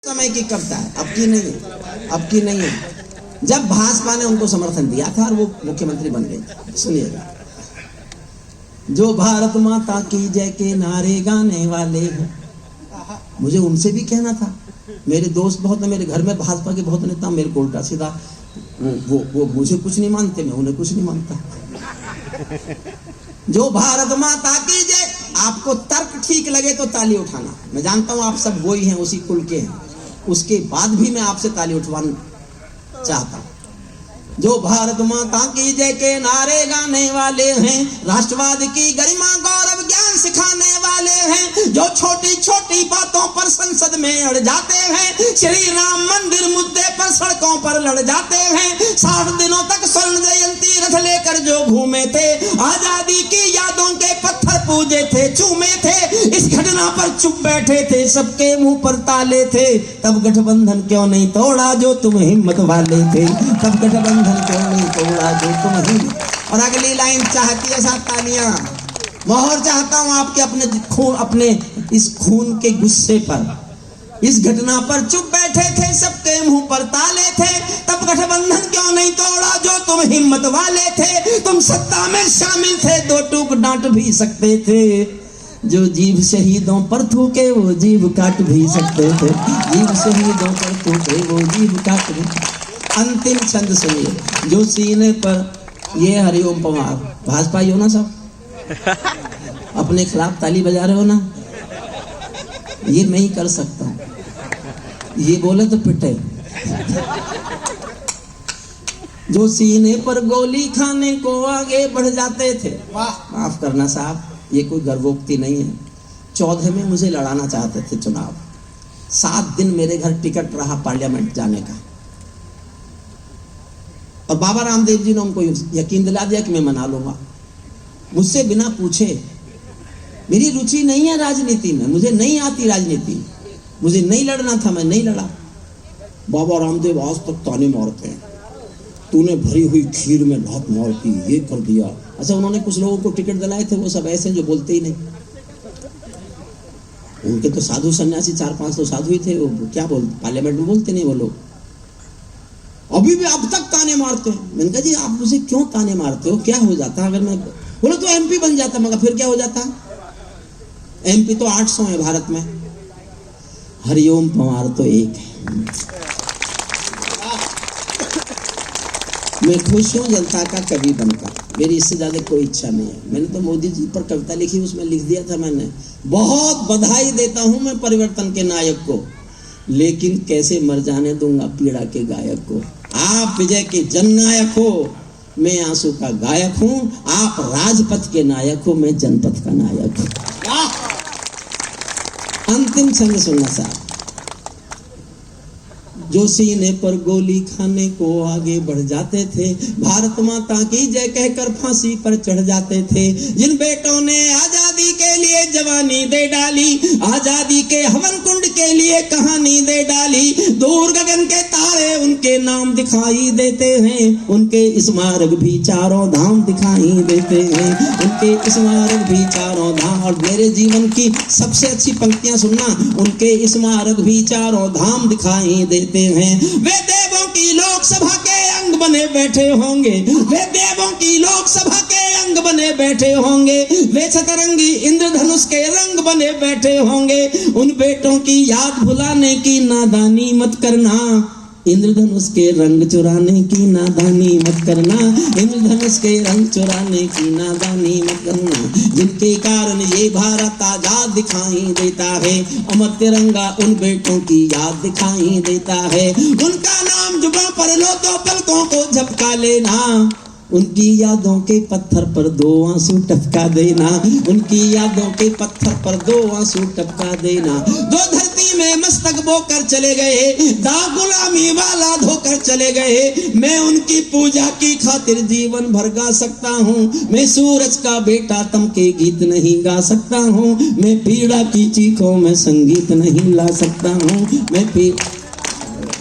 समय की कविता है, अब की नहीं है, अब की नहीं है। जब भाजपा ने उनको समर्थन दिया था और वो मुख्यमंत्री बन गए। सुनिएगा, जो भारत माता की जय के नारे गाने वाले हैं, मुझे उनसे भी कहना था। मेरे दोस्त बहुत है, मेरे घर में भाजपा के बहुत नेता, मेरे को उल्टा सीधा वो मुझे कुछ नहीं मानते, मैं उन्हें कुछ नहीं मानता। जो भारत माता की जय, आपको तर्क ठीक लगे तो ताली उठाना। मैं जानता हूं आप सब वही हैं, उसी कुल के हैं, उसके बाद भी मैं आपसे ताली उठवाना चाहता हूं। जो भारत माता की जय के नारे गाने वाले हैं, राष्ट्रवाद की गरिमा गौरव ज्ञान सिखाने वाले हैं, जो छोटी छोटी बातों पर संसद में अड़ जाते हैं, श्री राम मंदिर मुद्दे पर सड़कों पर लड़ जाते हैं, 60 दिनों तक स्वर्ण जयंती रथ लेकर जो घूमे थे, आजादी की यादों के पत्थर पूजे थे, चूमे थे, इस घटना पर चुप बैठे थे, सबके मुंह पर ताले थे। तब गठबंधन क्यों नहीं तोड़ा जो तुम हिम्मत वाले थे, तब गठबंधन क्यों नहीं तोड़ा जो तुम ही। और अगली लाइन चाहती है साथ तालियां, मोहर चाहता हूं आपके अपने इस खून के गुस्से पर। इस घटना पर चुप बैठे थे, सबके मुंह पर ताले थे, तब गठबंधन क्यों नहीं तोड़ा जो तुम हिम्मत वाले थे। तुम सत्ता में शामिल थे, 2 टूक डांट भी सकते थे, जो जीभ शहीदों पर थूके वो जीभ काट भी सकते थे, जीभ शहीदों पर थूके वो जीभ काट भी। अंतिम छंद सुनिए, जो सीने पर ये हरिओम पवार, भाजपा ही हो ना सब, अपने खिलाफ ताली बजा रहे हो ना, ये मैं ही कर सकता हूं, ये बोले तो पिटे। जो सीने पर गोली खाने को आगे बढ़ जाते थे, माफ करना साहब, ये कोई गर्वोक्ति नहीं है। 14 में मुझे लड़ाना चाहते थे चुनाव, 7 दिन मेरे घर टिकट रहा पार्लियामेंट जाने का, और बाबा रामदेव जी ने उनको यकीन दिला दिया कि मैं मना लूंगा। मुझसे बिना पूछे, मेरी रुचि नहीं है राजनीति में, मुझे नहीं आती राजनीति, मुझे नहीं लड़ना था, मैं नहीं लड़ा। बाबा रामदेव आज तक ताने मारते हैं, तूने भरी हुई खीर में लात मार दी, ये कर दिया। अच्छा, उन्होंने कुछ लोगों को टिकट दिलाए थे, वो सब ऐसे जो बोलते ही नहीं। उनके तो साधु सन्यासी 4-5 तो साधु ही थे, वो क्या बोलते, पार्लियामेंट में बोलते नहीं वो लोग। अभी भी अब तक ताने मारते हैं। मैंने कहा जी आप मुझे क्यों ताने मारते हो, क्या हो जाता अगर मैं, बोले तो एमपी बन जाता। मगर फिर क्या हो जाता, एमपी तो 800 है भारत में, हरिओम पवार तो 1 है। मैं खुश हूं जनता का कवि बनकर, मेरी इससे ज्यादा कोई इच्छा नहीं है। मैंने तो मोदी जी पर कविता लिखी, उसमें लिख दिया था मैंने, बहुत बधाई देता हूं मैं परिवर्तन के नायक को, लेकिन कैसे मर जाने दूंगा पीड़ा के गायक को। आप विजय के जननायक हो, मैं आंसू का गायक हूं, आप राजपथ के नायक हो, मैं जनपथ का नायक हूं। अंतिम छंद सुनना साहब, जो सीने पर गोली खाने को आगे बढ़ जाते थे, भारत माता की जय कहकर फांसी पर चढ़ जाते थे, जिन बेटों ने आजादी के लिए जवानी दे डाली, आजादी के हवन कुंड के लिए कहानी दे डाली, दूर गगन के तारे उनके नाम दिखाई देते हैं, उनके स्मारक भी चारों धाम दिखाई देते हैं, उनके स्मारक भी चारों धाम। और मेरे जीवन की सबसे अच्छी पंक्तियां सुनना, उनके स्मारक भी चारों धाम दिखाई देते हैं। वे देवों की लोकसभा के अंग बने बैठे होंगे, वे देवों की लोकसभा के अंग बने बैठे होंगे, वे सतरंगी इंद्रधनुष के रंग बने बैठे होंगे। उन बेटों की याद भुलाने की नादानी मत करना, इंद्रधनुष के रंग चुराने की नादानी मत करना, इंद्रधनुष के रंग चुराने की नादानी मत करना, जिनके कारण ये भारत आजाद दिखाई देता है, अमर तिरंगा उन बेटों की याद दिखाई देता है। उनका नाम जुबां पर लो तो पलकों को झपका लेना, उनकी यादों के पत्थर पर 2 आंसू टपका देना, उनकी यादों के पत्थर पर 2 आंसू टपका देना। जो धरती में मस्तक बोकर चले गए, दाग गुलामी वाला धोकर चले गए, मैं उनकी पूजा की खातिर जीवन भर गा सकता हूँ। मैं सूरज का बेटा तम के गीत नहीं गा सकता हूँ, मैं पीड़ा की चीखों में संगीत नहीं ला सकता हूँ, मैं